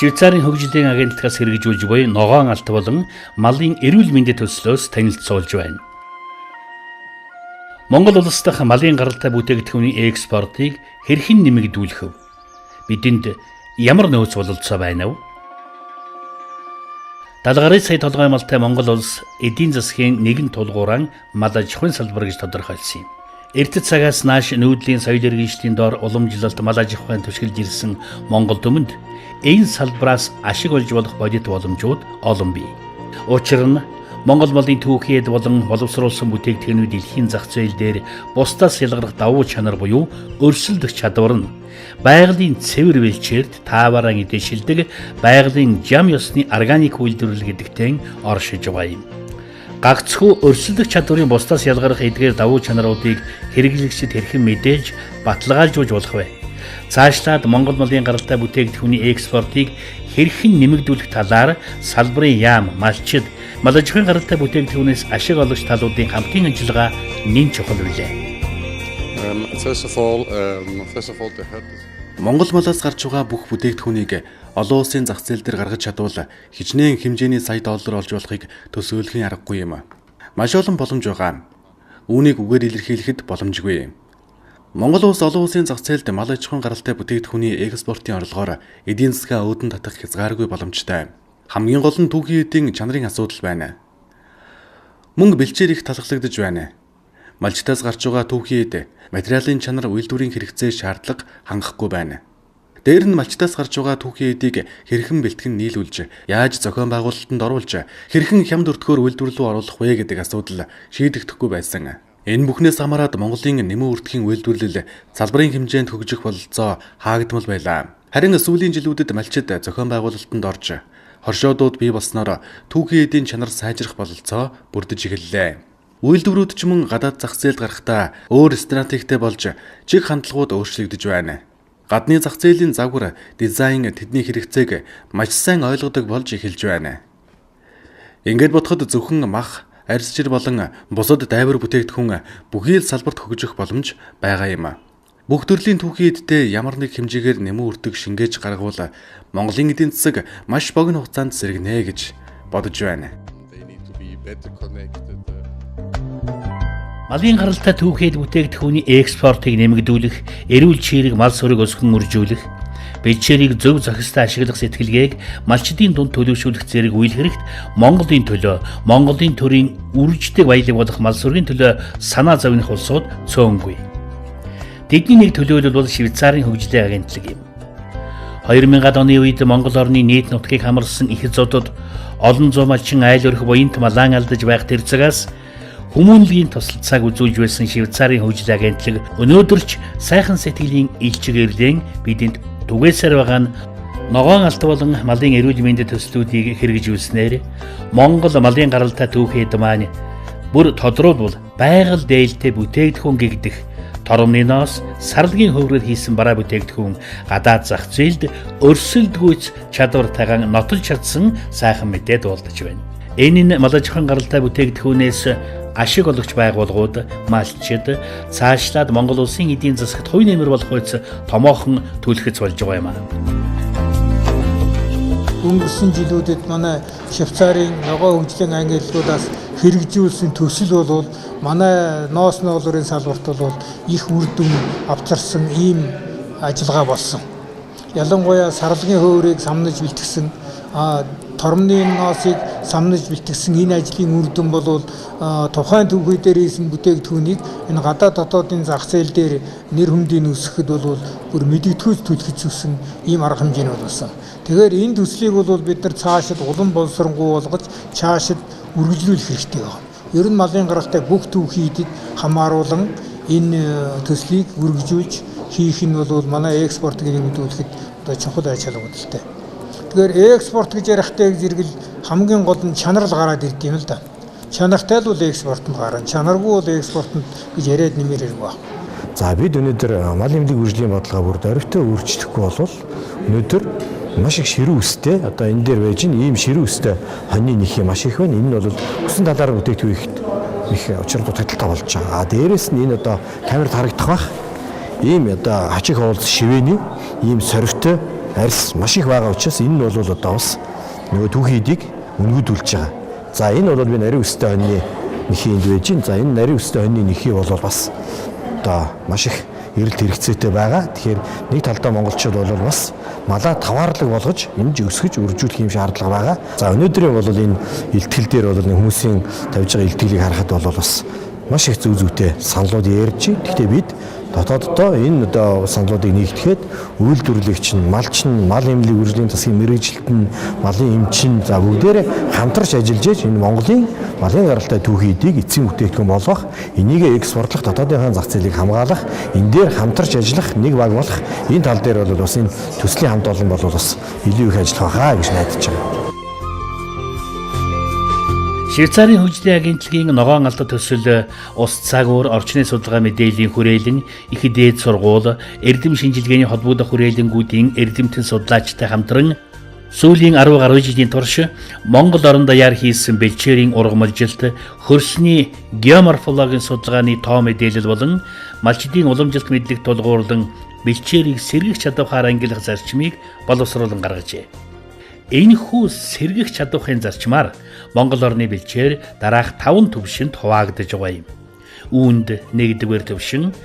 Швейцарын хөгжлийн агентлагаас хэрэгжүүлж буй ногоон алт болон малын эрүүл мэндийн төслөөс танилцуулж байна. Монгол улс дахь малын гаралтай бүтээгдэхүүний экспортыг хэрхэн нэмэгдүүлэх вэ? Бидэнд ямар нөөц бололцоо байна вэ? 70 сая толгой малтай Монгол улс эдийн засгийн нэгэн тулгууран мал аж ахуйн салбар гэж тодорхойлсон юм. Эрдэд цагаас нааш нүүдлийн соёл иргэншлийн дор уламжлалт мал аж ахуйн түшгэлж ирсэн Монгол түмэнд энэ салбараас ашиг олж болох бодит боломжууд олон бий. Учир нь Монгол малын түүхийд болон боловсруулсан бүтээгдэхүүнүүд дэлхийн зах зээл дээр бусдаас ялгарх давуу чанар буюу өрсөлдөх чадвар нь байгалийн цэвэр бэлчээрд таавараа эдэшилдэг байгалийн жам ёсны органик үйлдвэрлэл гэдэгтэн оршиж байгаа юм. Гагцхүү өрсөлдөх чадварын бусдаас ялгарх эдгээр давуу чанаруудыг хэрэглэгчид хэрхэн мэдээж баталгаажуулж болох вэ? Цаашлаад Монгол малын гаралтай бүтээгдэхүүний экспортыг хэрхэн нэмэгдүүлэх талаар салбарын яам, малчид, мал аж ахуйн гаралтай бүтээгдэхүүнээс ашиг олгогч талуудын хамтын ажиллагаа нэн чухал билээ. Монгол малаас гарч байгаа бүх бүтээгдэхүүнийг олон улсын зах зээл дээр гаргаж чадвал хичнээн хэмжээний сая доллар олж болохыг төсөөлөхийн аргагүй юм. Маш олон боломж байгаа. Үүнийг үгээр илэрхийлэхэд боломжгүй. Монгол улс олон улсын зах зээлд мал аж ахуйн гаралтай бүтээгдэхүүний экспортын орлогоор эдийн засгаа өөдөн татах хязгааргүй боломжтой. Хамгийн гол нь түүхийн эдийн чанарын асуудал байна. Мөнгө бэлчээр их талхлагдж байна. Малчтаас гарч байгаа түүхийн эд материалын чанар үйлдвэрийн хэрэгцээ шаардлага хангахгүй байна. Дээр нь малчтаас гарч байгаа түүхийн эдийг хэрхэн бэлтгэн нийлүүлж, яаж зохион байгуулалтанд оруулж, хэрхэн хямд өртгөөр үйлдвэр рүү оруулах вэ гэдэг асуудал шийдэгдэхгүй байсан. Энэ бүхнээс хамаарат Монголын нэмэн үрдэхийн үйлдвэрлэл салбарын хэмжээнд хөгжих бололцоо хаагдмал байлаа. Харин сүүлийн жилүүдэд малчид зохион байгуулалтанд орж, хоршоодууд бий болсноор түүхийн эдийн чанар сайжрах бололцоо бүрдэж эхэллээ. Үйлдвэрүүд ч мөн гадаад зах зээлд гарахдаа өөр стратегтэй болж чиг хандлагууд өөрчлөгдөж байна. Гадны зах зээлийн загвар, дизайн тэдний хэрэгцээг маш сайн ойлгодог болж эхэлж байна. Ингээд бодоход зөвхөн мах, арьсчир болон бусад дайвар бүтээгдэхүүн бүхий л салбарт хөгжих боломж байгаа юм. Бүх төрлийн түүхийн эдтэй ямар нэг хэмжээгээр нэмэн үрдэг шингээж гаргавал Монголын эдийн засаг маш богино хугацаанд сэргэнэ гэж бодож байна. Малын гаралтай түүхэд бүтээгдэхүүний экспортыг нэмэгдүүлэх, эрүүл чирэг мал сүрэг өсгөн үржүүлэх, бэлчээрийг зөв зохистой ашиглах сэтгэлгээг малчдын дунд төлөвшүүлэх зэрэг үйл хэрэгт Монголын төлөө, Монголын төрийн үрждэг баялаг болох мал сүргийн төлөө санаа зовних улсууд цөөнгүй. Тэдний нэг төлөөлөл бол Швейцарын хөгжлийн агентлаг юм. 2000-ад оны үед Монгол орны нийт нутгийг хамарсан их зодод олон зуун малчин айл өрх буянт малаан алдаж байх тэр цагаас хүмүүнлэгийн тусалцааг үзүүлж байсан Швейцарын хөгжлийн агентлаг өнөөдөрч сайхан сэтгэлийн илчилгээрлэн бидэнд түгээсээр байгаа нь ногоон алт болон малын эрүүл мэндийн төслүүдийг хэрэгжүүлснээр Монгол малын гаралтай түүхэд маань бүр тодруулбал байгаль дээлтэй бүтээгдэхүүн гэгдэх торомны ноос сарлагын хөврөөр хийсэн бараа бүтээгдэхүүн гадаад зах зээлд өрсөлдгүйц чадвартайгаа нотолж чадсан сайхан мэдээд болдож байна. Энэ нь мал аж ахуйн гаралтай бүтээгдэхүүнээс ашиг олгогч байгууллагууд, малчид цаашлаад Монгол улсын эдийн засагт хувь нэмэр болох үйс томоохон түлхэц болж байгаа юм аа. Өнгөрсөн жилүүдэд манай Швейцарын ногоо хөгжлийн ангиллуудаас хэрэгжүүлсэн төсөл бол манай ноос ноолорын салбарт бол их үр дүн авчирсан ийм ажиллагаа болсон. Ялангуяа сарлагын хөөргийг самнаж бэлтгэсэн, торомны ноосыг самнаж бэлтгэсэн энэ ажлын үр дүн бол тухайн түүхий дээр хийсэн бүтээгдэхүүнийг энэ гадаад дотоодын зах зээл дээр нэр хүндийг өсгөхөд бол бүр мэдэгдэхүйц түлхэж өгсөн ийм арга хэмжээнүүд болсон. Тэгэхээр энэ төслийг бол бид нар цаашид улам боловсронгуй болгож цаашид үргэлжлүүлэх хэрэгтэй байна. Ер нь малын гаралтай бүх түүхийдийг хамааруулан энэ төслийг үргэлжлүүлж хийх нь бол манай экспортыг нэмэгдүүлэхэд одоо чухал ач холбогдолтой. Тэгэхээр экспорт гэж ярихтай зэрэгэл хамгийн гол нь чанар л гараад ирд юм л да. Чанартай л бол экспортод гарна. Чанаргүй бол экспортод гэж яриад нэмэр ирэх баг. За бид өнөөдөр мал эмнэлэг үржлийн бодлогоо бүр дөрвтэй өөрчлөхгүй болвол өнөөдөр маш их ширүү өстэй одоо энэ дээр байж ийм ширүү өстэй хоньны нэх юм маш их байна. Энэ нь бол өсөн талаар бүтээгдэхүүн их учир дутагдaltaй болж байгаа. Дээрээс нь энэ одоо камерт харагдах бах ийм одоо хачих уулз шивэний ийм сорвтой арьс маш их байгаа учраас энэ нь бол одоо бас нөгөө түүхий эдийг өнгөдүүлж байгаа. За энэ бол би нарийн өстэй хоньны нэхийн энд байж гин. За энэ нарийн өстэй хоньны нэхий бол бас одоо маш их эрэлт хэрэгцээтэй байгаа. Тэгэхээр нэг талдаа монголчууд бол бас малаа таваарлаг болгож эмж өсгөж үржүүлэх юм шаардлага байгаа. За өнөөдрийн бол энэ илтгэл дээр бол хүмүүсийн тавьж байгаа илтгэлийг харахад бол бас маш их зүг зүйтэй саналууд ярьж байна. Гэхдээ бид дотооддоо энэ одоо саналуудыг нэгтгэхэд үйлдвэрлэгч нь, малч нь, мал эмнэлгийн үржлийн засгийн мэргэжилт нь, малын эмч нь за бүгдээрээ хамтарч ажиллаж ийж энэ Монголын малын гаралтай түүхий эдийг эцсийн бүтээгдэхүүн болгох, энийг экспортлох, дотоодынхаа зах зээлийг хамгаалах, энэ дээр хамтарч ажиллах, нэг баг болох энэ тал дээр бол бас энэ төслийн хамт олон бол бас илүү их ажиллах байхаа гэж найдаж байна. Швейцарын хөгжлийн агентлагийн ногоон алдар төсөл ус цагуур орчны судалгаа мэдээллийн хүрээлэн их дээд сургууль эрдэм шинжилгээний холбогдох хүрээлэнгүүдийн эрдэмтэн судлаачтай хамтран сүүлийн 10 гаруй жилийн турш Монгол орон даяар хийсэн бэлчээрийн ургамалжилт хөрсний геоморфологийн судалгааны тоо мэдээлэл болон малчдын уламжилт мэдлэг тулгуурлан бэлчээрийг сэргэх чадвараар ангилах зарчмыг боловсруулан гаргажээ. Энэхүү сэргэх чадварын зарчмаар Монгол орны бэлчээр дараах 5 төвшөнд хуваагдаж байгаа юм. Үүнд 1-р төвшин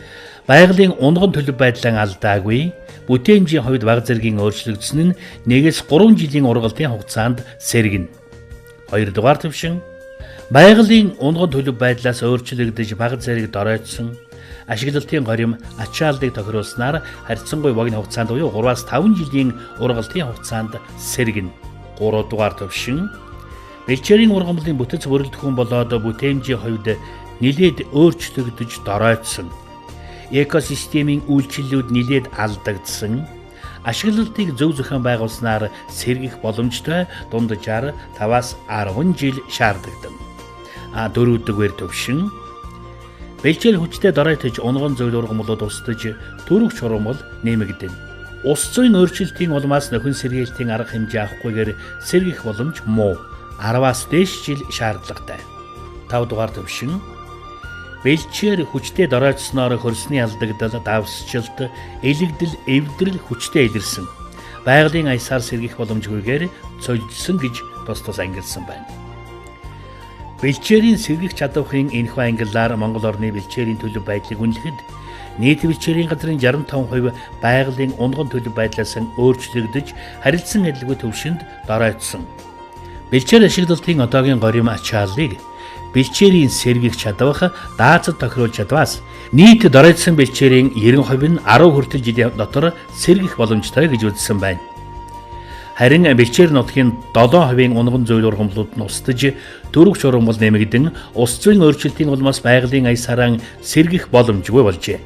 байгалийн унган төлөв байдлаа алдаагүй, бүтээмжийн хувьд баг зэргийн өөрчлөгдсөн нь 1-3 жилийн ургалтын хугацаанд сэргэнэ. 2-р төвшин байгалийн унган төлөв байдлаас өөрчлөгдөж баг зэрэг доройтсон ашиглалтын горим ачааллыг тохируулснаар харьцангуй богино хугацаанд буюу 3-5 жилийн ургалтын хугацаанд сэргэнэ. 3-р төвшин бэлчээрийн ургамлын бүтэц бүрэлдэхүүн болоод бүтээмжийн хувьд нэлээд өөрчлөгдөж доройтсон. Экосистемийн үйлчлэлүүд нэлээд алдагдсан. Ашиглалтыг зөв зохион байгуулснаар сэргэх боломжтой дунд 65-аас 10 жил шаарддаг. 4-р төвшин бэлчээр хүчтэй доройтож унган зөвл ургамлууд устдаж төрөх чурмал нэмэгдэнэ. Ус зүйн өөрчлөлтийн улмаас нөхөн сэргээлтийн арга хэмжээ авахгүйгээр сэргэх боломж муу. 10-аас дээш жил шаардлагатай. 5-р төвшин бэлчээр хүчтэй доройтсноор хөрсний алдагдал, давсчлалт, элэгдэл, эвдрэл хүчтэй илэрсэн. Байгалийн аясаар сэргэх боломжгүйгээр цолжсон гэж тус ангилсан байна. Бэлчээрийн сэргэх чадварын энэхүү ангиллаар Монгол орны бэлчээрийн төлөв байдлыг үнэлэхэд нийт бэлчээрийн газрын 65% байгалийн унган төлөв байдлаас өөрчлөгдөж харилцан адилгүй төвшөнд доройтсон. Бэлчээр ашиглалтын одоогийн горим ачааллыг бэлчээрийн сэргэх чадвар даацад тохируулж чадваас нийт доройтсон бэлчээрийн 90% нь 10 хүртэл жилийн дотор сэргэх боломжтой гэж үзсэн байна. Харин бэлчээр нутгийн 7% унган зөвл ургамлууд нь устдаж төрөх чурмал нэмэгдэн ус зүйн өөрчлөлтийн улмаас байгалийн аясаараа сэргэх боломжгүй болжээ.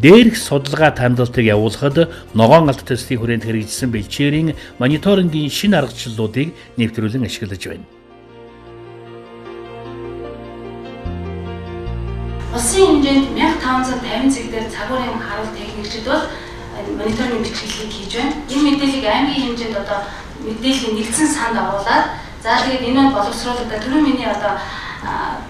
Дээрх судалгаа тандалтыг явуулахад ногоон алдар төслийн хүрээнд хэрэгжсэн бэлчээрийн мониторингийн шинэ аргачлалуудыг нэвтрүүлэн ашиглаж байна. Улсын хэмжээнд 1550 цэг дээр цагуурын харуулт техникчид бол мониторинг бичгэлийг хийж байна. Энэ мэдээллийг аймгийн хэмжээнд одоо мэдээллийн нэгдсэн санд оруулаад за тэгээд энэ нь боловсруулалтаа түрүү миний одоо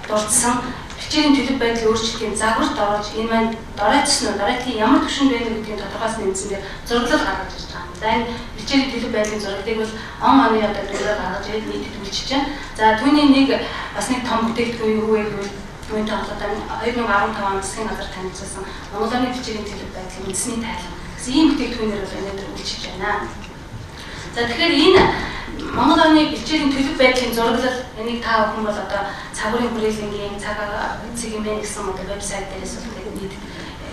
дурдсан бэлчээрийн төлөв байдлын өөрчлөлтийн загварт оруулж энэ маань доройтсон уу, доройтлын ямар түвшинд байна гэдгийг тодорхойлсон нэмсэн дээр зураглал гаргаж ирж байгаа. За энэ бэлчээрийн төлөв байдлын зураглалыг бол оны одоо дүгээр гаргаж ирээд нийтэд үйлчилж байна. За түүний нэг бас нэг том бүтээгдэхүүн юу вэ гэвэл түүний тоглоомд 2015 онд засгийн газар танилцуулсан Монгол орны бэлчээрийн төлөв байдлын үндэсний тайлбар. Гэсэн ийм бүтээгдэхүүнээр бол өнөөдөр үйлчилж байна. За тэгэхээр энэ Монгол орны бэлчээрийн төлөв байдлын зураглал энийг та бүхэн бол одоо цагуурын хүрээлэнгийн цагийн мэн гэсэн вебсайт дээрээс бол нийт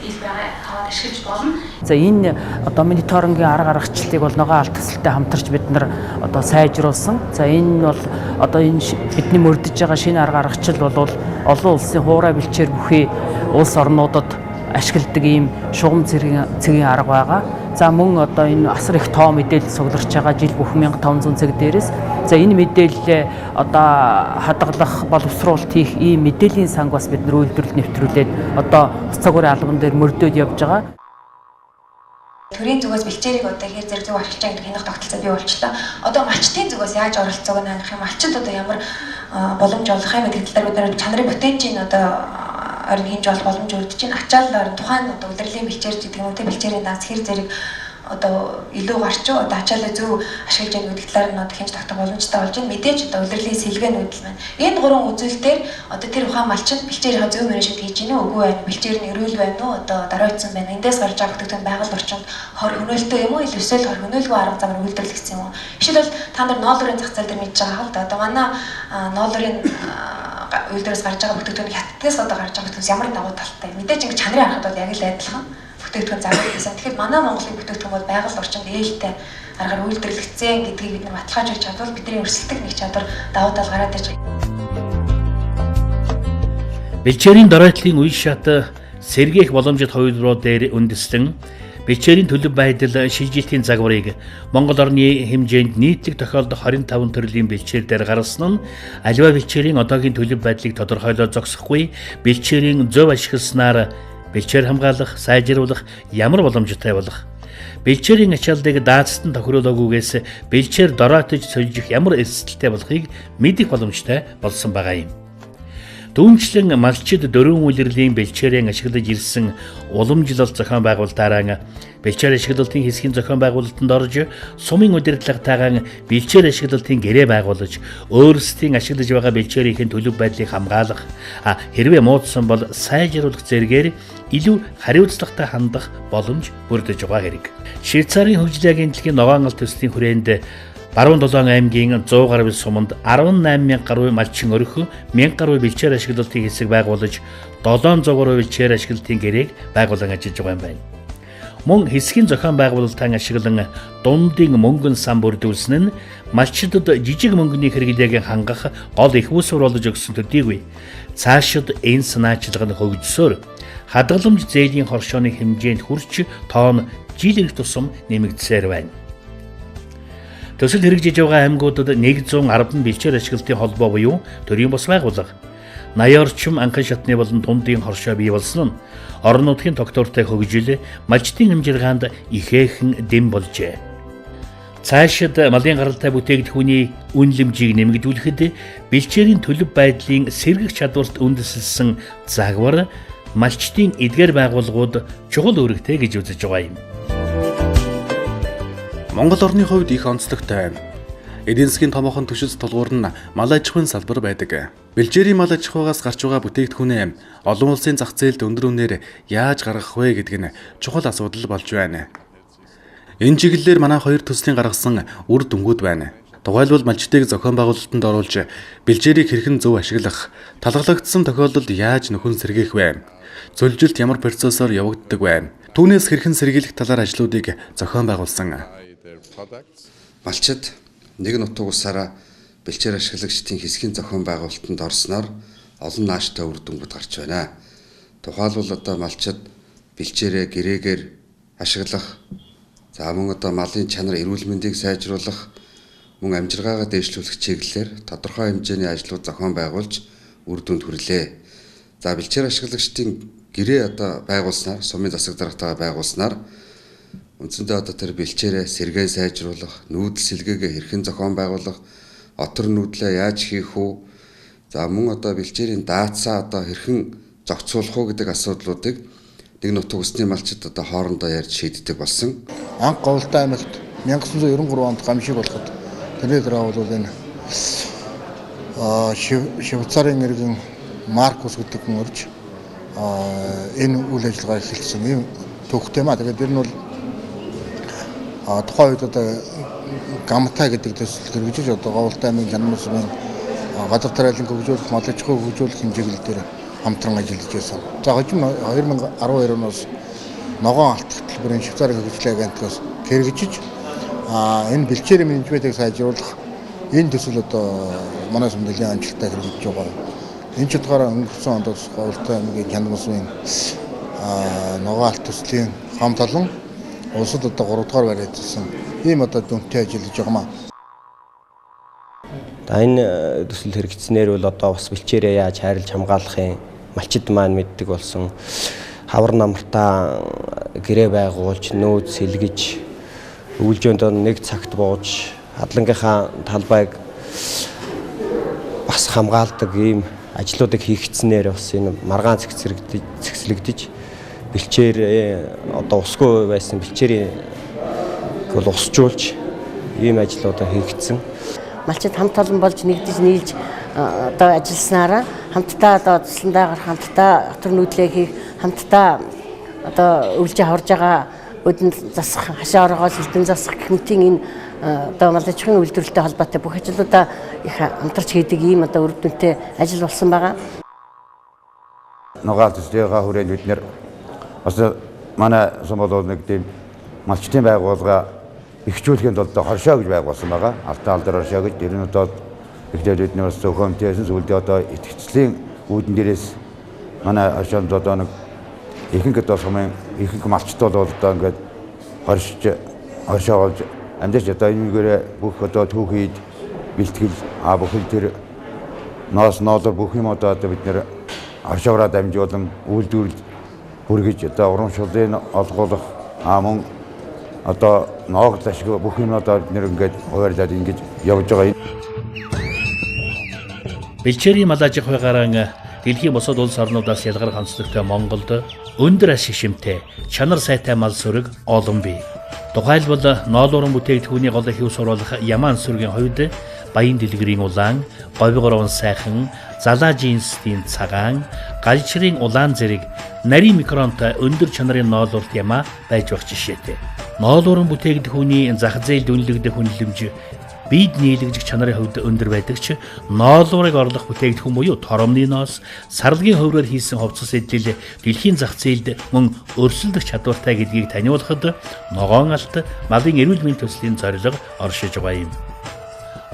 ил байгаа аваад ашиглаж болно. За энэ одоо мониторингийн арга аргачлалыг бол ногоон алт төсөлтэй хамтарч бид нар одоо сайжруулсан. За энэ бол одоо энэ бидний мөрдөж байгаа шинэ арга аргачлал бол олон улсын хуурай бэлчээр бүхий улс орнуудад ашигладаг ийм шугам цэгийн арга байгаа. За мөн одоо энэ асар их тоо мэдээлэл сугларч байгаа жил бүх 1500 цаг дээрээс за энэ мэдээлэл одоо хадгалах боловсруулалт хийх ийм мэдээллийн санг бас бид нар үйлдвэрлэл нэвтрүүлээд одоо ус цагуурын албан дээр мөрдөөд явж байгаа. Төрийн зүгээс бэлчээрийг одоо хэр зэрэг зөв ашиглаж байгаа гэдэг хянах тогтолцоо бий болчлоо. Одоо малчтын зүгээс яаж оролцоог нь хангах юм, малчид одоо ямар боломж олох юм гэдэг талаар бид нар чанарын потенцийг одоо орон хэмж болох боломж өрдөж байна. Ачааллаар тухайн одоо удирдлагын бэлчээр гэдэг юм уу, тэ бэлчээрийн дац хэр зэрэг одоо илүү гарч одоо ачаалал зөв ашиглаж яах гэдэг талаар нь одоо хэмж тогтох боломжтой болж байна. Мэдээж одоо удирдлагын сэлгээнүүд л байна. Энэ гурван үзүүлэлт дээр одоо тэр ухаан малчид бэлчээрийнхаа зөв менежмент хийж гинэ үгүй байна. Бэлчээр нь эрүүл байна уу? Одоо даруйцсан байна. Эндээс гарч байгаа бүтээгдэхүүн байгаль орчинд хор хөнөөлтөө юм уу? Эсвэл хор хөнөөлгүй арга замаар үйлдвэрлэгдсэн юм уу? Жишээлбэл та нар ноолрын зах зээл дээр мэдж байгаа хэл одоо манай ноолрын үйлдвэрээс гарч байгаа бүтээгдэхүүн хятадаас одоо гарч байгаа бүтээгдэхүүн ямар давуу талтай. Мэдээж ингэ чанарын харахад бол яг л адилхан бүтээгдэхүүн зардаг гэсэн. Тэгэхээр манай Монголын бүтээгдэхүүн бол байгаль орчинд ээлтэй аргаар үйлдвэрлэгдсэн гэдгийг бид нар баталгаажуулж чадвал бидний өрсөлдөх нэг чадвар давуу тал гараад ирж байгаа. Бэлчээрийн дараатлын үе шат сэргээх боломжит хувилбарууд дээр үндэслэн бэлчээрийн төлөв байдал шилжилтийн загварыг Монгол орны хэмжээнд нийтлэг тохиолдох 25 төрлийн бэлчээр дээр гаргасан нь аливаа бэлчээрийн одоогийн төлөв байдлыг тодорхойлоод зогсохгүй бэлчээрийн зөв ашигласнаар бэлчээр хамгаалах, сайжруулах ямар боломжтой болох. Бэлчээрийн ачааллыг даацтан тохируулаагүйгээс бэлчээр дороотож сольжих ямар эрсдэлтэй болохыг мэдэх боломжтой болсон байгаа юм. Түүнчлэн малчид дөрвөн улирлын бэлчээрийн ашиглаж ирсэн уламжлалт зохион байгуулалтаараа бэлчээр ашиглалтын хэсгийн зохион байгуулалтанд орж сумын удирдлагатайгаан бэлчээр ашиглалтын гэрээ байгуулж өөрсдийн ашиглаж байгаа бэлчээрийн төлөв байдлыг хамгаалах хэрвээ муудсан бол сайжруулах зэргээр илүү хариуцлагатай хандах боломж бүрдэж байгаа хэрэг. Швейцарын хөгжлийн агентлагийн ногоон алт төслийн хүрээнд Баруун Долоон аймгийн 100 гаруй суманд 18,000 гаруй малчин өрхө 1,000 гаруй бэлчээр ашиглалтын хэсэг байгуулж 700 гаруй бэлчээр ашиглалтын гэрээг байгуулан ажиллаж байгаа юм байна. Мөн хэсгийн зохион байгуулалтын ашиглан дундын мөнгөн сан бүрдүүлсэн нь малчидад жижиг мөнгөний хэрэглээг хангах гол их усвар болж өгсөн төдийгүй цаашид энэ санаачилга нь хөгжсөөр хадгаламж зээлийн хоршооны хэмжээнд хүрч тоон жил ирэх тусам нэмэгдсээр байна. Төсөл хэрэгжиж байгаа аймагуудад 110 бэлчээр ашиглалтын холбоо буюу төрийн бус байгууллага 80 орчим анхан шатны болон тундын хоршоо бий болсон нь орон нутгийн тогтвортой хөгжил малчдын амжиргаанд ихээхэн дэм болжээ. Цаашид малын гаралтай бүтээгдэхүүний үнэлэмжийг нэмэгдүүлэхэд бэлчээрийн төлөв байдлын сэргэх чадварт үндэслэсэн загвар малчдын эдгээр байгууллагууд чухал үүрэгтэй гэж үзэж байгаа юм. Монгол орны хувьд их онцлогтой. Эдийн засгийн томоохон түшиц тулгуур нь мал аж ахуйн салбар байдаг. Бэлчээрийн мал аж ахуйгаас гарч байгаа бүтээгдэхүүнээ олон улсын зах зээлд өндөр үнээр яаж гаргах вэ гэдэг нь чухал асуудал болж байна. Энэ чиглэлээр манай хоёр төслийн гаргасан үр дүнгууд байна. Тухайлбал малчдыг зохион байгуулалтанд оруулж бэлчээрийг хэрхэн зөв ашиглах, талхалагдсан тохиолдолд яаж нөхөн сэргээх вэ? Зөвлөлт ямар процессор явагддаг вэ? Түүнээс хэрхэн сэргийлэх талаар ажлуудыг зохион байгуулсан. Малчид нэг нутаг усаараа бэлчээр ашиглагчдын хэсгийн зохион байгуулалтанд орсноор олон нааштай үр дүнгууд гарч байна. Тухайлбал одоо малчид бэлчээрээ гэрээгээр ашиглах, за мөн одоо малын чанар эрүүл мэндийг сайжруулах, мөн амжиргаагаа дээшлүүлэх чиглэлээр тодорхой хэмжээний ажлууд зохион байгуулж үр дүнд хүрлээ. За бэлчээр ашиглагчдын гэрээ одоо байгуулснаар, сумын засаг даргатайгаа байгуулснаар үндсэндээ одоо тэр бэлчээрээ сэргээ сайжруулах, нүүдэл сэлгээгээ хэрхэн зохион байгуулах, отор нүүдлээ яаж хийх үү? За мөн одоо бэлчээрийн даацаа одоо хэрхэн зохицуулах уу гэдэг асуудлуудыг нэг нутаг усны малчид одоо хоорондоо ярьж шийддэг болсон. Анх Говьлтай аймагт 1993 онд гамшиг болоход тэрний дараа бол энэ Швейцарын иргэн Маркус гэдэг хүн орж энэ үйл ажиллагаа эхэлсэн юм төвхтэй маа. Тэгээд тэр нь бол тухайн үед одоо гамтай гэдэг төсөл хэрэгжиж одоо Говьлтай аймгийн Чанар сумын газар тариалан хөгжүүлэх, мал аж ахуйг хөгжүүлэх хэмжээгээр дээр хамтран ажиллаж байсан. За хожим 2012 оноос ногоон алт хөтөлбөрийн Швейцарын хөгжлийн агентлагаас хэрэгжиж энэ бэлчээрийн менежментийг сайжруулах энэ төсөл одоо манай сумд нэлийн амжилттай хэрэгжиж байгаа. Энэ ч удаараа өнгөрсөн онд Говьлтай аймгийн Чанар сумын ногоон алт төслийн хамт олон улсад одоо 3 дугаар барьсан ийм одоо дүнтэй ажиллаж байгаа маа. Энэ төсөл хэрэгжснээр бол одоо бас бэлчээрээ яаж хайрлаж хамгаалахын малчид маань мэддэг болсон. Хавар намартаа гэрээ байгуулж, нөөц сэлгэж, өвлжөөнд нэг цагт бууж, хадлангийнхаа талбайг бас хамгаалдаг ийм ажлуудыг хийгдснээр бас энэ маргаан цэгцлэгдэж бэлчээр одоо усгүй байсан бэлчээрийн бол усжуулж ийм ажлуудаа хийгдсэн. Малчид хамт олон болж нэгдэж нийлж одоо ажилласнараа хамтдаа одоо тусландаа гарах, хамтдаа дотор нүүдлээ хийх, хамтдаа одоо өвлжээ хаварж байгаа өдөн засах, хашаа оргоол элдэн засах гэх мэтийн энэ одоо малч ахуйн үйлдвэрлэлтэй холбоотой бүх ажлуудаа их хамтарч хийдэг ийм одоо үр дүнтэй ажил болсон байгаа. Нугаал төслийнхаа хүрээнд бид нэр бас манай Сомбол нэг тийм малчтын байгууллага ихжүүлэхэд бол хоршоо гэж байгуулсан байгаа. Алтан алдар хоршоо гэж ер нь одоо ихтэй бид нэр зөвхөнтэйсэн зүйлдээ одоо итгэцлийн үүдэн дээрээс манай хоршоонд одоо нэг ихэнх одоо сумын ихэнх малчт бол одоо ингээд хоршоо болж амьдарч одоо энэгээр бүх одоо түүхийд бэлтгэл бүхэл тэр ноос ноолор бүх юм одоо бид нэр хоршоороо дамжуулан үйлдвэрлэл бүргэж одоо урамшууллыг олгуулах мөн одоо ноогдол ашиг бүх юм одоо бид нэр ингээд хуваарлаад ингэж явж байгаа. Бэлчээрийн мал аж ахуйгаараа дэлхийн бусад улс орнуудаас ялгарх онцлогтой Монголд өндөр ашиг шимтэй чанар сайтай мал сүрэг олон бий. Тухайлбал ноолуурын бүтээгдэхүүний гол их ус оруулах Ямаан сүргийн хувьд баян дэлгэрийн улаан, говьгорон сайхан, залаа жинсийн цагаан, галчрын улаан зэрэг нарийн микронтой өндөр чанарын ноолуурт Ямаа байж байх жишээтэй. Ноолуурын бүтээгдэхүүний зах зээл дүнлэгдэх үнэлэмж бид нийлэгжих чанарын хувьд өндөр байдаг ч ноолуурыг орлох бүтээгдэхүүн буюу торомны ноос, сарлагын хувраар хийсэн хувцас эдлэл дэлхийн зах зээлд мөн өрсөлдөх чадвартай гэдгийг таниулахад ногоон алт малын эрүүл мэндийн төслийн зорилго оршиж байгаа юм.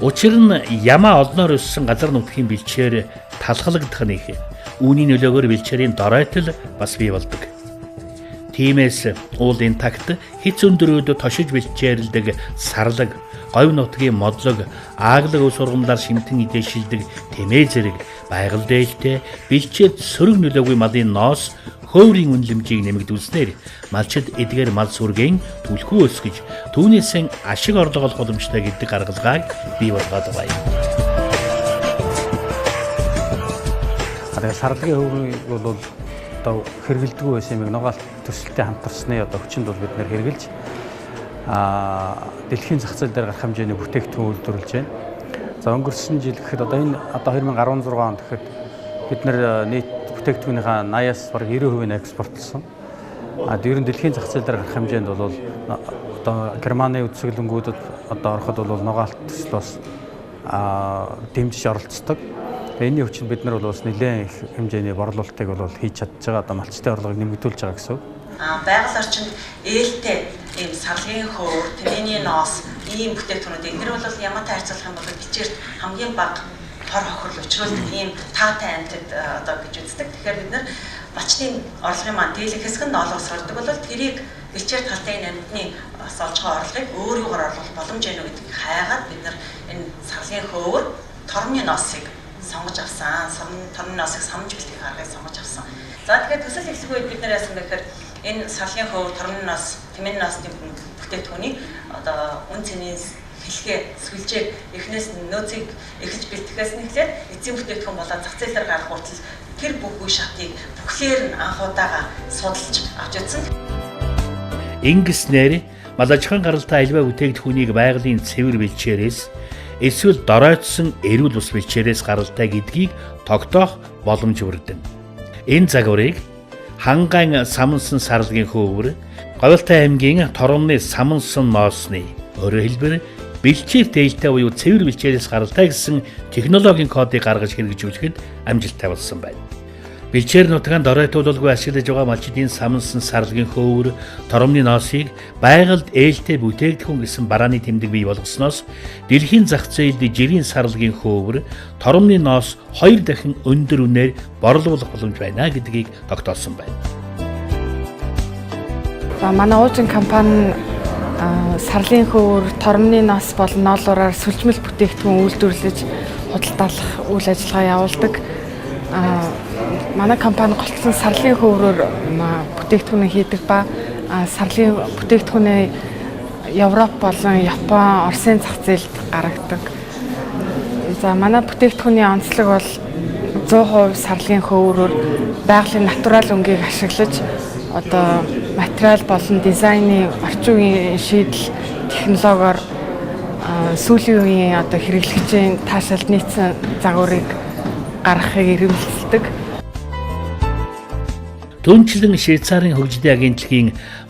Учир нь Ямаа олноор өссөн газар нутгийн бэлчээр талхалагдах нэх үүний нөлөөгөөр бэлчээрийн доройтол бас бий болдог. Тиймээс уулын тагт хэц өндөрөөд тошиж бэлчээрэлдэг сарлаг, говь нутгийн модлог, ааглаг ус ургамлаар шимтэн идээшилдэг тэмээ зэрэг байгаль дээлтэй бэлчээд сөрөг нөлөөгүй малын ноос хөврийн үнэлэмжийг нэмэгдүүлснээр малчид эдгээр мал сүргийн түлхүү өсгөж түүнээсээ ашиг орлого олох боломжтой гэдэг гаргалгааг бий болгоод байгаа юм. Сарлагын хөврийг бол одоо хэрэгэлдэггүй байсан юм нугаал төсөлтэй хамтарсны одоо хүчинд бол бид нэр хэрэгэлж дэлхийн зах зээл дээр гарах хэмжээний бүтээгдэхүүн үйлдвэрлэж байна. За өнгөрсөн жил гэхэд одоо энэ одоо 2016 онд гэхэд бид нэр нийт бүтээгдэхүүнийхээ 80-аас бараг 90% экспортлсон. Ер нь дэлхийн зах зээл дээр гарах хэмжээнд бол одоо Германы үсгэлэнгүүдэд одоо ороход бол нугаалт төсөл бас дэмжиж оролцдог. Энэний хүчинд бид нар бол бас нэлээд их хэмжээний борлуулалтыг бол хийж чадж байгаа. Одоо малчтын орлогыг нэмэгдүүлж байгаа гэсэн үг. Байгаль орчинд ээлтэй ийм сарлагын хөвөр, тэмээний ноос, ийм бүтээгдэхүүнүүд эдгээр бол Ямаатай харьцуулах юм бол бичээрт хамгийн бага хор хохирол учруулдаг ийм таатай амьтад одоо гэж үздэг. Тэгэхээр бид нар малчтын орлогын маань дийлэх хэсэг нь ноолоос ордог бол тэрийг бэлчээр талтай амьтны бас олж байгаа орлогыг өөрөөр оруулах боломж байна гэдгийг хайгаад бид нар энэ сарлагын хөвөр, тормны ноосыг сонгож авсан. Тормны ноосыг самж бэлтгэх аргыг сонгож авсан. За тэгэхээр төсөл эхлэх үед бид нар яасан гэхээр энэ сарлагын хөвөр, тормны ноос, тэмээний ноосны бүтээгдэхүүнийг одоо үн цэнийн хэлхээ сүлжээ эхнээс нөөцийг эхэлж бэлтгэхээс нь эхлээд эцсийн бүтээгдэхүүн болоод зах зээлээр гарах хүртэл тэр бүх үе шатыг бүхлээр нь анх удаага судалж авч үзсэн. Ингэснээр мал аж ахуйн гаралтай альва бүтээгдэхүүнийг байгалийн цэвэр бэлчээрээс эсвэл доройтсон эрүүл ус бэлчээрээс гаралтай гэдгийг тогтоох боломж бүрдэн. Энэ загварыг Хангайн самнсан сарлагын хөвөр, Говьтай аймгийн Торомны самнсан ноосны өөрөөр хэлбэл бэлчээр дээлтэй буюу цэвэр бэлчээрээс гаралтай гэсэн технологийн кодыг гаргаж хэрэгжүүлэхэд амжилттай болсон байна. Бэлчээр нутгаанд доройтуулалгүй ашиглаж байгаа малчдын самнсан сарлагын хөвөр, торомны ноосыг байгальд ээлтэй бүтээгдэхүүн гэсэн барааны тэмдэг бий болгосноос дэлхийн зах зээлд жирийн сарлагын хөвөр, торомны ноос 2 дахин өндөр үнээр борлуулах боломж байна гэдгийг тогтоосон байна. Манай уужин компани сарлагын хөвөр, торомны ноос болон ноолуураар сүлжмэл бүтээгдэхүүн үйлдвэрлэж худалдаалах үйл ажиллагаа явуулдаг. Манай компани голцсон сарлагын хөврөөр бүтээгдэхүүн хийдэг ба сарлагын бүтээгдэхүүнээ Европ болон Япон, Оросын зах зээлд гаргадаг. За манай бүтээгдэхүүний онцлог бол 100% сарлагын хөврөөр байгалийн натурал өнгийг ашиглаж одоо материал болон дизайны орчин үеийн шийдэл технологиор сүүлийн үеийн одоо хэрэглэгчийн таашаалд нийцсэн загварыг гаргахыг эрмэлзэлдэг. Түүнчлэн Швейцарын хөгжлийн агентлагийн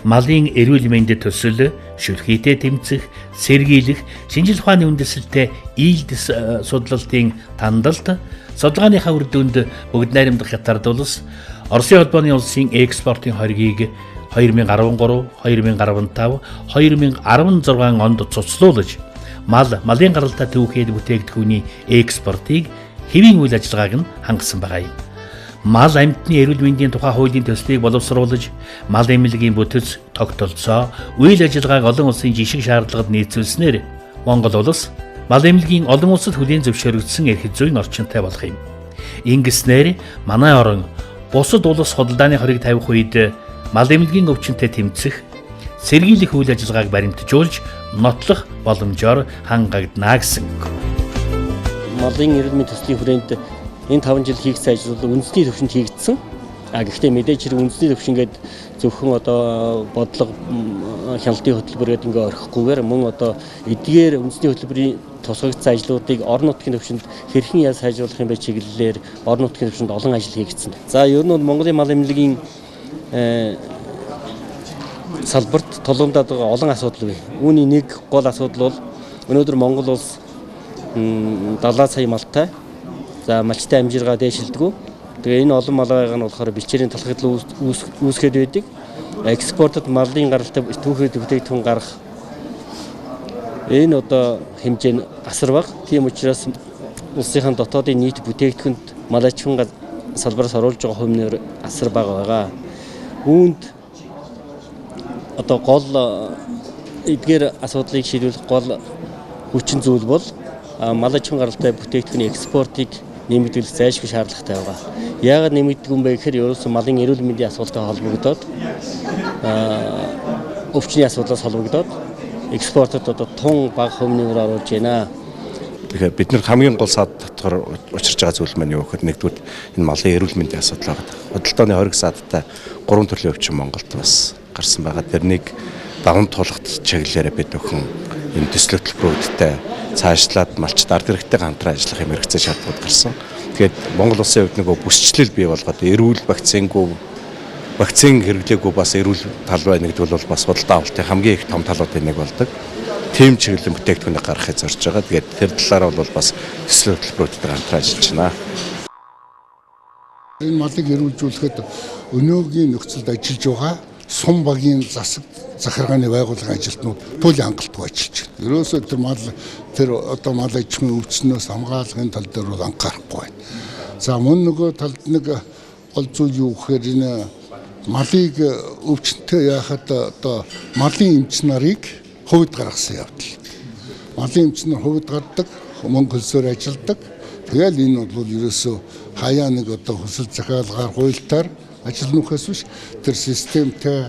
малын эрүүл мэндэд төсөл, шүлхийтэй тэмцэх, сэргийлэх, шинжил ухааны үндэслэлтэй ийдс судлалтын тандалт, судалгааныхаа үр дүнд бүгд найрамдах хятад улс Оросын холбооны улсын экспортын хоргийг 2013, 2015, 2016 онд цуцлуулж, малын гаралтай түүхэд бүтээгдэхүүний экспортыг хэвийн үйл ажиллагааг нь хангасан байгаа юм. Мал амьтны эрүүл мэндийн тухай хуулийн төслийг боловсруулж, мал эмнэлгийн бүтэц тогтолцоо, үйл ажиллагааг олон улсын жишг шаардлагад нийцүүлснээр Монгол улс мал эмнэлгийн олон улсад хүлээн зөвшөөрөгдсөн эрх зүйн орчинтай болох юм. Ингэснээр манай орон бусад улс худалдааны хориг тавих үед мал эмнэлгийн өвчнөд тэмцэх, сэргийлэх үйл ажиллагааг баримтжуулж, нотлох боломжоор хангагдана гэсэн. Малын эрүүл мэндийн төслийн хүрээнд энэ 5 жил хийгдсэн ажил бол үндэсний төвшөнд хийгдсэн. Гэхдээ мэдээж хэрэг үндэсний төвшин гээд зөвхөн одоо бодлого хяналтын хөтөлбөрөд ингээ орхихгүйгээр мөн одоо эдгээр үндэсний хөтөлбөрийн тусгагдсан ажлуудыг орон нутгийн төвшөнд хэрхэн яаж сайжруулах юм бэ чиглэлээр орон нутгийн төвшөнд олон ажил хийгдсэн. За ер нь бол Монголын мал эмнэлгийн салбарт тулгамдаад байгаа олон асуудал бий. Үүний нэг гол асуудал бол өнөөдөр Монгол улс 70 сая малтай, за малчтай амжиргаа дээшилдэг. Тэгээ энэ олон малгайг нь болохоор бэлчээрийн талхаглал үүсгээд байдаг. Экспортод малын гаралтай түүхэд бүтээгдэхүүн гарах энэ одоо хэмжээ нь асар бага. Тийм учраас улсынхаа дотоодын нийт бүтээгдэхүүнд мал аж ахуйн салбараас оруулж байгаа хувь нэр асар бага байгаа. Үүнд одоо гол эдгээр асуудлыг шийдвэрлэх гол хүчин зүйл бол мал аж ахуйн гаралтай бүтээгдэхүүний экспортыг нэмэгдүүлэх зайлшгүй шаардлагатай байгаа. Яагаад нэмэгдэх юм бэ гэхээр ерөөсөн малын эрүүл мэндийн асуудалтай холбогдоод өвчний асуудлаас холбогдоод экспортод одоо тун бага хувь нэмэр оруулж байна. Тэгэхээр бид нар хамгийн гол саад татвар учирч байгаа зүйл маань юу гэхээр нэгдүгээр энэ малын эрүүл мэндийн асуудал байгаа. Худалдааны хориг саадтай 3 төрлийн өвчин Монголд бас гарсан байгаа. Тэрнийг даван туулахт чиглэлээр бид өхөн энэ төсөл хөтөлбөрүүдтэй цаашлаад малчд ард хэрэгтэйгээ хамтран ажиллах юм хэрэгцээ шаардлагууд гарсан. Тэгээд Монгол улсын хувьд нөгөө бүсчлэл бий болгоод эрүүл вакцин хэрэглээгүй бас эрүүл тал байна гэдэг бол бас худалдаа авалтын хамгийн их том талуудын нэг болдог. Тим чиглэлийн бүтээгдэхүүнийг гаргахыг зорж байгаа. Тэгээд тэр талаараа бол бас төсөл хөтөлбөрүүдтэй хамтран ажиллаж байна. Энэ малыг эрүүлжүүлэхэд өнөөгийн нөхцөлд ажиллаж байгаа сум багийн засаг захиргааны байгууллагын ажилтнууд туйлын хангалттай ажиллаж байна. Ерөөсөө тэр мал аж ахуйн өвчнөөс хамгаалахын тал дээр бол анхаарахгүй байна. За мөн нөгөө талд нэг гол зүйл юу гэхээр энэ малыг өвчнөд яхад одоо малын эмч нарыг хувьд гаргасан явдал. Малын эмч нар хувьд гардаг, мөн хөлсөөр ажилладаг. Тэгэл энэ бол ерөөсөө хаяа нэг одоо хөсөл захиалгаар хуйлтаар ажил нөхөөс биш тэр системтэй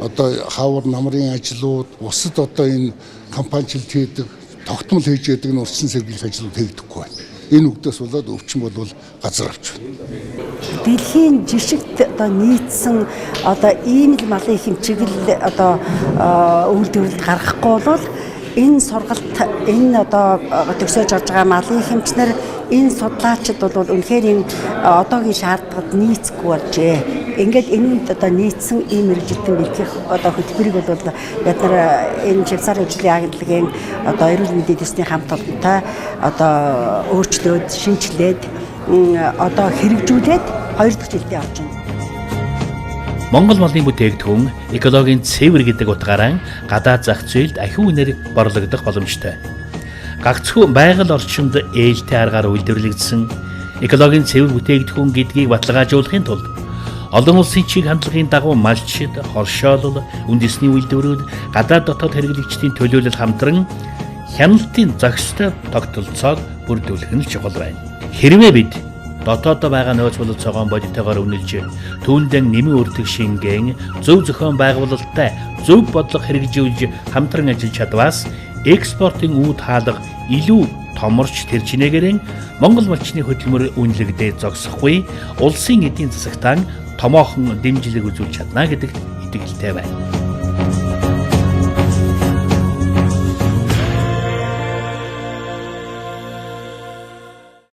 одоо хавар намрын ажлууд бусад одоо энэ компаничлт хийдэг тогтмол хийж яадаг нь урьдчилан сэргийлэх ажлууд хийгдэхгүй байна. Энэ үгдээс болоод өвчин бол газар авч байна. Дэлхийн жишгт одоо нийцсэн одоо ийм л малын хэмжээгэл одоо үйлдвэрлэлд гаргахгүй бол энэ сургалт энэ одоо төгсөөж орж байгаа малын хэмжнэр энэ судлаачид бол үнэхээр энэ одоогийн шаардлагад нийцэхгүй болжээ. Ингээд энэнд одоо нийцсэн ийм мэрэгжилтэн бэлтгэх одоо хөтөлбөрийг бол бид нар энэ Швейцарын хөгжлийн агентлагийн одоо эрүүл мэндийн төслийн хамт олонтой одоо өөрчлөөд шинжилээд одоо хэрэгжүүлээд 2 дахь жилдээ орж байна. Монгол малын бүтээгдэхүүн экологийн цэвэр гэдэг утгаараа гадаад зах зээлд ахиу үнээр борлогдох боломжтой. Гагцхүү байгаль орчинд ээлтэй аргаар үйлдвэрлэгдсэн экологийн цэвэр бүтээгдэхүүн гэдгийг баталгаажуулахын тулд олон улсын чиг хандлагын дагуу малчид, хоршоолол, үндэсний үйлдвэрүүд, гадаад дотоод хэрэглэгчдийн төлөөлөл хамтран хяналтын зохистой тогтолцоог бүрдүүлэх нь чухал байна. Хэрвээ бид дотоодоо байгаа нөөц бололцоогоо бодитойгоор үнэлж, түүндээ нэмэн өртөх шингэн, зөв зохион байгуулалттай зөв бодлого хэрэгжүүлж хамтран ажиллаж чадваас экспортын үүд хаалга илүү томорч тэр чинээгээрэн Монгол малчны хөдөлмөр үнэлэгдээ зогсохгүй, улсын эдийн засагтаа томоохон дэмжлэг үзүүлж чадна гэдэгт итгэлтэй байна.